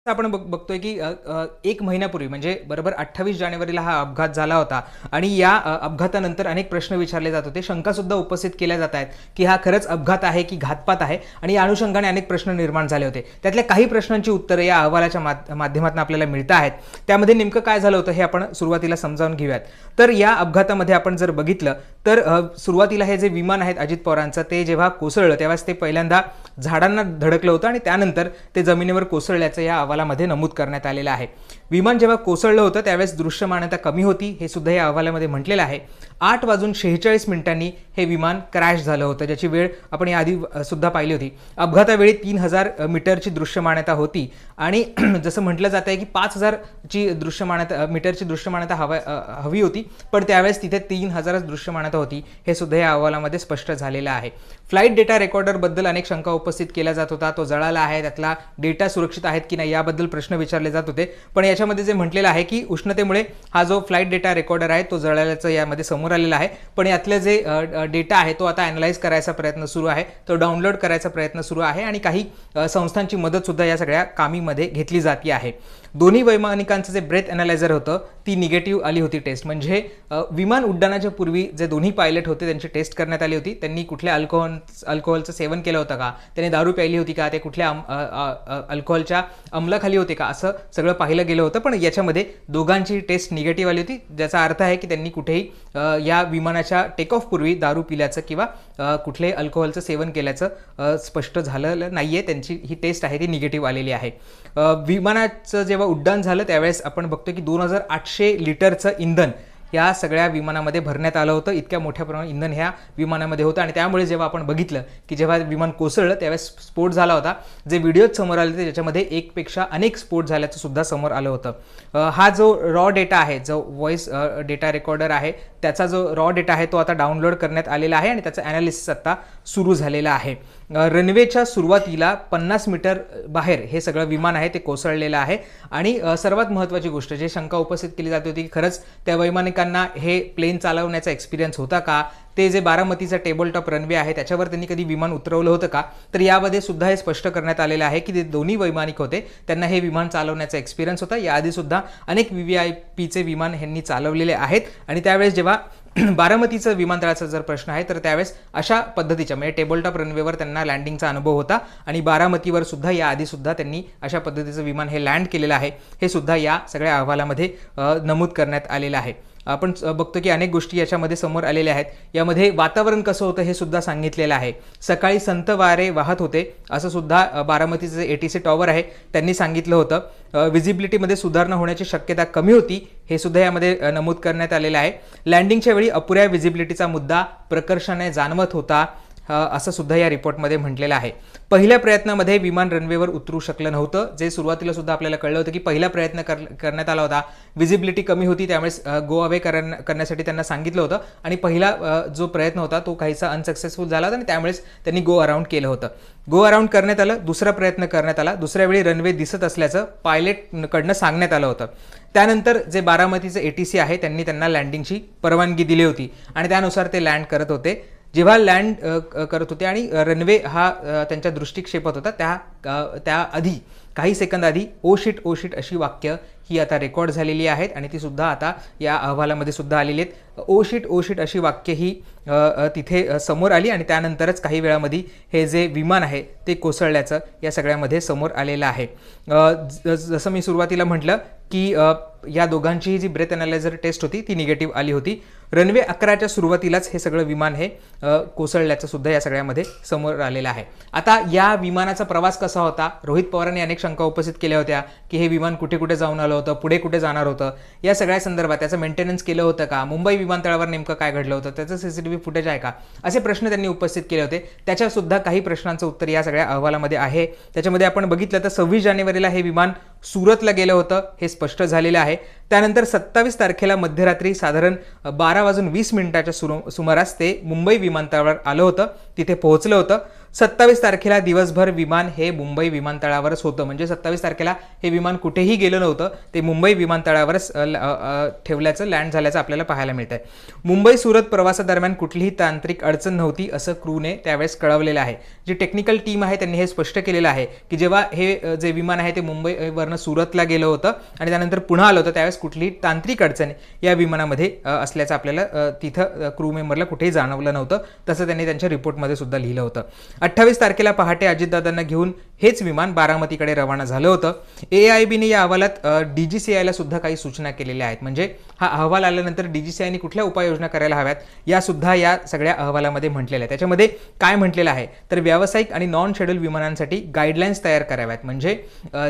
आपण बघतोय की 1 महिन्यापूर्वी म्हणजे बरोबर 28 जानेवारीला हा अपघात झाला होता आणि या अपघातानंतर अनेक प्रश्न विचारले जात होते. शंकासुद्धा उपस्थित केल्या जात आहेत की हा खरंच अपघात आहे की घातपात आहे आणि या अनुषंगाने अनेक प्रश्न निर्माण झाले होते. त्यातल्या काही प्रश्नांची उत्तरे या अहवालाच्या माध्यमातून आपल्याला मिळत आहेत. त्यामध्ये नेमकं काय झालं होतं हे आपण सुरुवातीला समजावून घेऊयात. तर या अपघातामध्ये आपण जर बघितलं तर सुरुवातीला हे जे विमान आहेत अजित पवारांचं ते जेव्हा कोसळलं तेव्हाच ते पहिल्यांदा झाडांना धडकलं होतं आणि त्यानंतर ते जमिनीवर कोसळल्याचं या अहवालामध्ये नमूद करण्यात आलेलं आहे. विमान जेव्हा कोसळलं होतं त्यावेळेस दृश्यमानता कमी होती हे सुद्धा या अहवालामध्ये म्हटलेलं आहे. 8:46 हे विमान क्रॅश झालं होतं, ज्याची वेळ आपण याआधी सुद्धा पाहिली होती. अपघातावेळी 3000 मीटरची दृश्यमानता होती आणि जसं म्हटलं जात आहे की 5000 मीटरची दृश्यमानता हवी होती, पण त्यावेळेस तिथे 3000च दृश्यमानता होती हे सुद्धा या अहवालामध्ये स्पष्ट झालेलं आहे. फ्लाईट डेटा रेकॉर्डरबद्दल अनेक शंका उपस्थित केल्या जात होता. तो जळाला आहे, त्यातला डेटा सुरक्षित आहेत की नाही याबद्दल प्रश्न विचारले जात होते. पण याच्यामध्ये जे म्हटलेलं आहे की उष्णतेमुळे हा जो फ्लाईट डेटा रेकॉर्डर आहे तो जळाल्याचं यामध्ये समोर आलेलं आहे. पण यातले जे डेटा आहे तो आता अॅनालाइज करायचा प्रयत्न सुरू आहे, तो डाउनलोड करायचा प्रयत्न सुरू आहे आणि काही संस्थांची मदत सुद्धा या सगळ्या कामीमध्ये घेतली जाते आहे. दोन्ही वैमानिकांचं जे ब्रेथ अॅनालायझर होतं ती निगेटिव्ह आली होती टेस्ट. म्हणजे विमान उड्डाणाच्या पूर्वी जे दोन्ही पायलट होते त्यांची टेस्ट करण्यात आली होती. त्यांनी कुठल्या अल्कोहोलचं सेवन केलं होतं का, त्यांनी दारू प्यायली होती का, ते कुठल्या अल्कोहोलच्या अंमलाखाली होते का, असं सगळं पाहिलं गेलं होतं. पण याच्यामध्ये दोघांची टेस्ट निगेटिव्ह आली होती, ज्याचा अर्थ आहे की त्यांनी कुठेही या विमानाच्या टेक ऑफ पूर्वी दारू पिल्याचं किंवा कुठल्याही अल्कोहोलचं सेवन केल्याचं स्पष्ट झालेलं नाहीये. त्यांची ही टेस्ट आहे ती निगेटिव्ह आलेली आहे. विमानाचं जेव्हा उड्डाण झालं त्यावेळेस आपण बघतोय की 2800 लिटरचं इंधन या सगळ्या विमानामध्ये भरण्यात आलं होतं. इतक्या मोठ्या प्रमाणात इंधन ह्या विमानामध्ये होतं आणि त्यामुळे जेव्हा आपण बघितलं की जेव्हा विमान कोसळलं त्यावेळेस स्फोट झाला होता. जे व्हिडिओज समोर आले होते त्याच्यामध्ये एकपेक्षा अनेक स्फोट झाल्याचं सुद्धा समोर आलं होतं. हा जो रॉ डेटा आहे, जो व्हॉइस डेटा रेकॉर्डर आहे, त्याचा जो रॉ डेटा आहे तो आता डाउनलोड करण्यात आलेला आहे आणि त्याचं ॲनालिसिस आता सुरू झालेलं आहे. रनवेच्या सुरुवातीला 50 मीटर बाहेर हे सगळं विमान आहे ते कोसळलेलं आहे आणि सर्वात महत्त्वाची गोष्ट जे शंका उपस्थित केली जाते होती की खरंच त्या वैमानिकांना हे प्लेन चालवण्याचा एक्सपिरियन्स होता का, ते जे बारामतीचा टेबल टॉप रनवे आहे त्याच्यावर त्यांनी कधी विमान उतरवलं होतं का. तर यामध्ये सुद्धा हे स्पष्ट करण्यात आलेलं आहे की ते दोन्ही वैमानिक होते, त्यांना हे विमान चालवण्याचा एक्सपिरियन्स होता. याआधी सुद्धा अनेक VVIPचे विमान ह्यांनी चालवलेले आहेत आणि त्यावेळेस जेव्हा बारामतीचं विमानतळाचा जर प्रश्न आहे तर त्यावेळेस अशा पद्धतीच्या म्हणजे टेबल टॉप रनवेवर त्यांना लँडिंगचा अनुभव होता आणि बारामतीवर सुद्धा याआधी सुद्धा त्यांनी अशा पद्धतीचं विमान हे लँड केलेलं आहे हे सुद्धा या सगळ्या अहवालामध्ये नमूद करण्यात आलेलं आहे. आपण बघतो की अनेक गोष्टी याच्यामध्ये समोर आलेल्या आहेत. यामध्ये वातावरण कसं होतं हे सुद्धा सांगितलेलं आहे. सकाळी संत वारे वाहत होते असं सुद्धा बारामतीचं जे ATC टॉवर आहे त्यांनी सांगितलं होतं. विजिबिलिटीमध्ये सुधारणा होण्याची शक्यता कमी होती हे सुद्धा यामध्ये नमूद करण्यात आलेलं आहे. लँडिंगच्या वेळी अपुऱ्या विजिबिलिटीचा मुद्दा प्रकर्षाने जाणवत होता असं सुद्धा या रिपोर्टमध्ये म्हटलेलं आहे. पहिल्या प्रयत्नामध्ये विमान रनवेवर उतरू शकलं नव्हतं, जे सुरुवातीला सुद्धा आपल्याला कळलं होतं की पहिला प्रयत्न करण्यात आला होता. विजिबिलिटी कमी होती त्यामुळे गो अवे करण्यासाठी त्यांना सांगितलं होतं आणि पहिला जो प्रयत्न होता तो काहीसा अनसक्सेसफुल झाला होता आणि त्यामुळेच त्यांनी गो अराउंड केलं होतं. गो अराउंड करण्यात आलं, दुसरा प्रयत्न करण्यात आला, दुसऱ्या वेळी रनवे दिसत असल्याचं पायलटकडनं सांगण्यात आलं होतं. त्यानंतर जे बारामतीचं ATC आहे त्यांनी त्यांना लँडिंगची परवानगी दिली होती आणि त्यानुसार ते लँड करत होते. जेव्हा लँड करत होते आणि रनवे हा त्यांच्या दृष्टिक्षेपात होता त्याआधी काही सेकंद आधी ओ शिट अशी वाक्य ही आता रेकॉर्ड झालेली आहेत आणि ती सुद्धा आता या अहवालामध्ये सुद्धा आलेली आहेत. ओ शिट अशी वाक्य ही तिथे समोर आली आणि त्यानंतरच काही वेळामध्ये हे जे विमान आहे ते कोसळल्याचं या सगळ्यामध्ये समोर आलेलं आहे. जसं मी सुरुवातीला म्हटलं की या दोघांचीही जी ब्रेथ अॅनालायझर टेस्ट होती ती निगेटिव्ह आली होती. रनवे 11च्या सुरुवातीलाच हे सगळं विमान हे कोसळल्याचं सुद्धा या सगळ्यामध्ये समोर आलेलं आहे. आता या विमानाचा प्रवास कसा होता, रोहित पवारांनी अनेक शंका उपस्थित केल्या होत्या की हे विमान कुठे कुठे जाऊन आलं होतं, पुढे कुठे जाणार होतं, या सगळ्या संदर्भात त्याचं मेंटेनन्स केलं होतं का, मुंबई विमानतळावर नेमकं काय घडलं होतं, त्याचं CCTV फुटेज आहे का, असे प्रश्न त्यांनी उपस्थित केले होते. त्याच्या सुद्धा काही प्रश्नांचं उत्तर या सगळ्या अहवालामध्ये आहे. त्याच्यामध्ये आपण बघितलं तर 26 जानेवारीला हे विमान सुरतला गेलं होतं हे स्पष्ट झालेलं आहे. त्यानंतर 27 तारखेला मध्यरात्री साधारण 12:20 सुमारास ते मुंबई विमानतळावर आलं होतं. तिथे पोहोचलं होतं. 27 तारखेला दिवसभर विमान हे मुंबई विमानतळावरच होतं. म्हणजे 27 तारखेला हे विमान कुठेही गेलं नव्हतं, ते मुंबई विमानतळावरच ठेवल्याचं, लँड झाल्याचं आपल्याला पाहायला मिळतंय. मुंबई सुरत प्रवासादरम्यान कुठलीही तांत्रिक अडचण नव्हती असं क्रूने त्यावेळेस कळवलेलं आहे. जी टेक्निकल टीम आहे त्यांनी हे स्पष्ट केलेलं आहे की जेव्हा हे जे विमान आहे ते मुंबईवरनं सुरतला गेलं होतं आणि त्यानंतर पुन्हा आलं होतं, त्यावेळेस कुठलीही तांत्रिक अडचण या विमानामध्ये असल्याचं आपल्याला तिथं क्रू मेंबरला कुठेही जाणवलं नव्हतं. तसं त्यांनी त्यांच्या रिपोर्टमध्ये सुद्धा लिहिलं होतं. 28 तारखेला पहाटे अजितदादांना घेऊन हेच विमान बारामतीकडे रवाना झालं होतं. AIBने या अहवालात DGCIला सुद्धा काही सूचना केलेल्या आहेत. म्हणजे हा अहवाल आल्यानंतर DGCIने कुठल्या उपाययोजना करायला हव्यात या सुद्धा या सगळ्या अहवालामध्ये म्हटलेल्या आहे. त्याच्यामध्ये काय म्हटलेलं आहे तर व्यावसायिक आणि नॉन शेड्यूल विमानांसाठी गाईडलाईन्स तयार कराव्यात. म्हणजे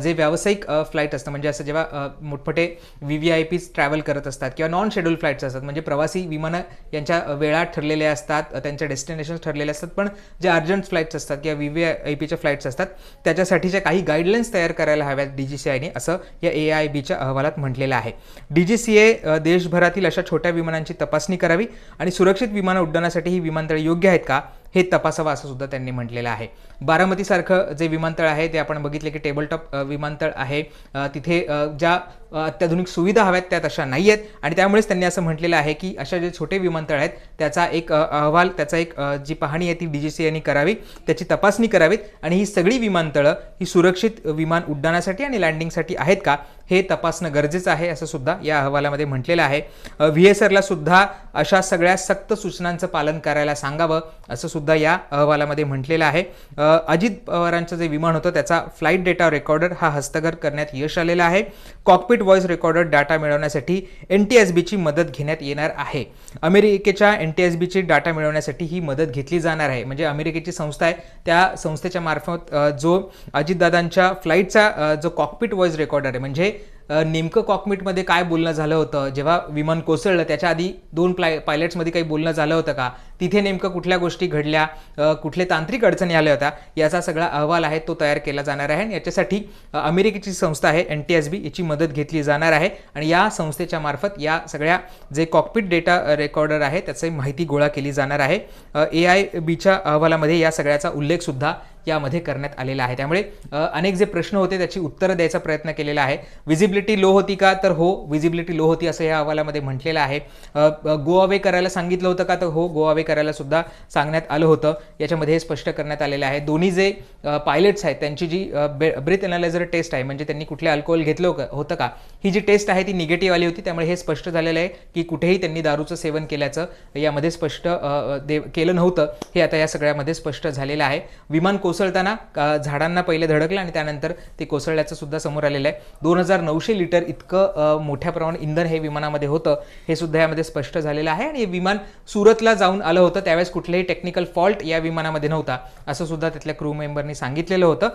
जे व्यावसायिक फ्लाईट असतं, म्हणजे असं जेव्हा मोठमोठे VVIPs ट्रॅव्हल करत असतात किंवा नॉन शेड्यूल फ्लाईट्स असतात, म्हणजे प्रवासी विमानं यांच्या वेळा ठरलेल्या असतात, त्यांच्या डेस्टिनेशन्स ठरलेले असतात, पण जे अर्जंट फ्लाईट्स असतात किंवा VVIPच्या फ्लाईट्स असतात त्याच्यासाठीच्या काही गाईडलाईन्स तयार करायला हव्यात DGCIने, असं या AIBच्या अहवालात म्हटलेलं आहे. DGCA देशभरातील अशा छोट्या विमानांची तपासणी करावी आणि सुरक्षित विमान उड्डाणासाठी ही विमानतळे योग्य आहेत का हे तपासावं असं सुद्धा त्यांनी म्हटलेलं आहे. बारामतीसारखं जे विमानतळ आहे ते आपण बघितले की टेबलटॉप विमानतळ आहे. तिथे ज्या अत्याधुनिक सुविधा हव्यात त्या तशा नाही आहेत आणि त्यामुळेच त्यांनी असं म्हटलेलं आहे की अशा जे छोटे विमानतळ आहेत त्याचा एक अहवाल, त्याचा एक जी पाहणी आहे ती DGCIने करावी, त्याची तपासणी करावीत आणि ही सगळी विमानतळं ही सुरक्षित विमान उड्डाणासाठी आणि लँडिंगसाठी आहेत का हे तपासणं गरजेचं आहे असं सुद्धा या अहवालामध्ये म्हटलेलं आहे. VSRला सुद्धा अशा सगळ्या सक्त सूचनांचं पालन करायला सांगावं असं सुद्धा या अहवालामध्ये म्हटलेलं आहे. अजित पवारांचं जे विमान होतं त्याचा फ्लाईट डेटा रेकॉर्डर हा हस्तगत करण्यात यश आलेलं आहे. कॉकपिट व्हॉइस रेकॉर्डर डाटा मिळवण्यासाठी NTSBची मदत घेण्यात येणार आहे. अमेरिकेच्या NTSBची डाटा मिळवण्यासाठी ही मदत घेतली जाणार आहे. म्हणजे अमेरिकेची संस्था आहे, त्या संस्थेच्या मार्फत जो अजितदादांच्या फ्लाईटचा जो कॉकपिट व्हॉइस रेकॉर्डर आहे, म्हणजे नेमकं कॉकपिटमध्ये काय बोलणं झालं होतं, जेव्हा विमान कोसळलं त्याच्या आधी दोन पायलट्समध्ये काही बोलणं झालं होतं का, तिथे नेमकं कुठल्या गोष्टी घडल्या, कुठले तांत्रिक अडचणी आल्या होत्या, याचा सगळा अहवाल आहे तो तयार केला जाणार आहे. आणि याच्यासाठी अमेरिकेची संस्था आहे NTSB याची मदत घेतली जाणार आहे आणि या संस्थेच्या मार्फत या सगळ्या जे कॉकपिट डेटा रेकॉर्डर आहे त्याची माहिती गोळा केली जाणार आहे. AIBच्या अहवालामध्ये या सगळ्याचा उल्लेख सुद्धा यामध्ये करण्यात आलेला आहे. त्यामुळे अनेक जे प्रश्न होते त्याची उत्तरं द्यायचा प्रयत्न केलेला आहे. विजिबिलिटी लो होती का, तर हो विजिबिलिटी लो होती असं या अहवालामध्ये म्हटलेलं आहे. गो अवे करायला सांगितलं होतं का, तर हो गो अवे करायला सुद्धा सांगण्यात आलं होतं. याच्यामध्ये हे स्पष्ट करण्यात आलेलं आहे. दोन्ही जे पायलट्स आहेत त्यांची जी ब्रेथ एनालायझर टेस्ट आहे, म्हणजे त्यांनी कुठले अल्कोहोल घेतलं होतं का, ही जी टेस्ट आहे ती निगेटिव्ह आली होती. त्यामुळे हे स्पष्ट झालेलं आहे की कुठेही त्यांनी दारूचं सेवन केल्याचं यामध्ये स्पष्ट केलं नव्हतं, हे आता या सगळ्यामध्ये स्पष्ट झालेलं आहे. विमान कोसळताना झाडांना पहिले धडकलं आणि त्यानंतर ते कोसळल्याचं सुद्धा समोर आलेलं आहे. 2900 लिटर इतकं मोठ्या प्रमाणात इंधन हे विमानामध्ये होतं, हे सुद्धा यामध्ये स्पष्ट झालेलं आहे. आणि हे विमान सुरतला जाऊन आलं होतं, त्यावेळेस कुठलेही टेक्निकल फॉल्ट या विमानामध्ये नव्हता असं सुद्धा त्यातल्या क्रू मेंबरनी सांगितलेलं होतं.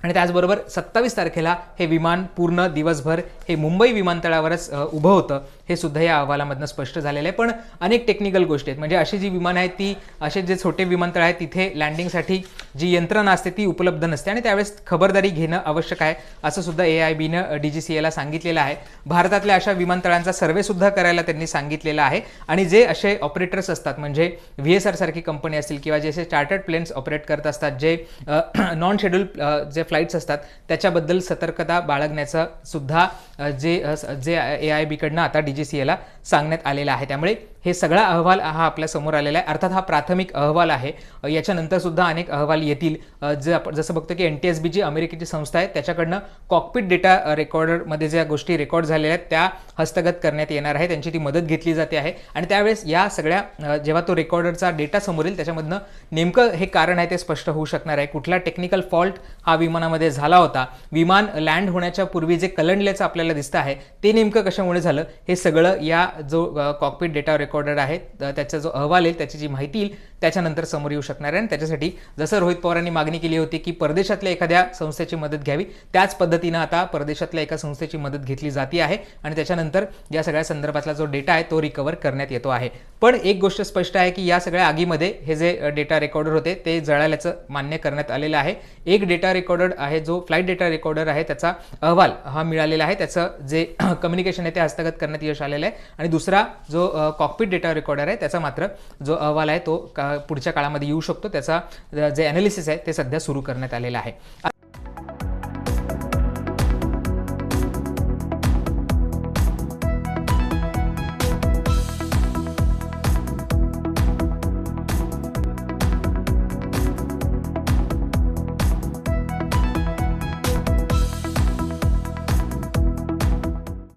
आणि त्याचबरोबर 27 तारखेला हे विमान पूर्ण दिवसभर हे मुंबई विमानतळावरच उभं होतं, हे सुद्धा या अहवालामधनं स्पष्ट झालेलं आहे. पण अनेक टेक्निकल गोष्टी आहेत, म्हणजे अशी जी विमानं आहेत ती असे जे छोटे विमानतळ आहेत तिथे लँडिंगसाठी जी यंत्रणा असते ती उपलब्ध नसते आणि त्यावेळेस खबरदारी घेणं आवश्यक आहे असं सुद्धा AIBनं DGCAला सांगितलेलं आहे. भारतातल्या अशा विमानतळांचा सर्वे सुद्धा करायला त्यांनी सांगितलेलं आहे. आणि जे असे ऑपरेटर्स असतात, म्हणजे VSR सारखी कंपनी असतील किंवा जे असे चार्टर्ड प्लेन्स ऑपरेट करत असतात, जे नॉन शेड्यूल जे फ्लाईट्स असतात त्याच्याबद्दल सतर्कता बाळगण्याचं सुद्धा जे AIBकडनं आता DGCAला सांगण्यात आलेलं आहे. त्यामुळे हे सगळा अहवाल हा आपल्या समोर आलेला आहे. अर्थात हा प्राथमिक अहवाल आहे, याच्यानंतर सुद्धा अनेक अहवाल येतील. जे आपण जसं बघतो की NTSB जी अमेरिकेची संस्था आहे त्याच्याकडनं कॉकपिट डेटा रेकॉर्डरमध्ये ज्या गोष्टी रेकॉर्ड झालेल्या आहेत त्या हस्तगत करण्यात येणार आहे, त्यांची ती मदत घेतली जाते आहे. आणि त्यावेळेस या सगळ्या जेव्हा तो रेकॉर्डरचा डेटा समोर येईल त्याच्यामधनं नेमकं हे कारण आहे ते स्पष्ट होऊ शकणार आहे. कुठला टेक्निकल फॉल्ट हा विमानामध्ये झाला होता, विमान लँड होण्याच्या पूर्वी जे कलंडल्याचं आपल्याला दिसतं आहे ते नेमकं कशामुळे झालं, हे सगळं या जो कॉकपिट डेटा रेकॉर्डर आहे त्याचा जो अहवाल येईल, त्याची जी माहिती येईल त्याच्यानंतर समोर येऊ शकणार आहे. आणि त्याच्यासाठी जसं रोहित पवारांनी मागणी केली होती की परदेशातल्या एखाद्या संस्थेची मदत घ्यावी, त्याच पद्धतीनं आता परदेशातल्या एका संस्थेची मदत घेतली जाते आहे आणि त्याच्यानंतर या सगळ्या संदर्भातला जो डेटा आहे तो रिकवर करण्यात येतो आहे. पण एक गोष्ट स्पष्ट आहे की या सगळ्या आगीमध्ये हे जे डेटा रेकॉर्डर होते ते जळाल्याचं मान्य करण्यात आलेलं आहे. एक डेटा रेकॉर्डर आहे जो फ्लाईट डेटा रेकॉर्डर आहे त्याचा अहवाल हा मिळालेला आहे, त्याचं जे कम्युनिकेशन आहे ते हस्तगत करण्यात यश आलेलं आहे. आणि दुसरा जो कॉकपिट डेटा रेकॉर्डर आहे त्याचा मात्र जो अहवाल आहे तो पुढच्या काळामध्ये येऊ शकतो, त्याचा जे ॲनालिसिस आहे ते सध्या सुरू करण्यात आलेलं आहे.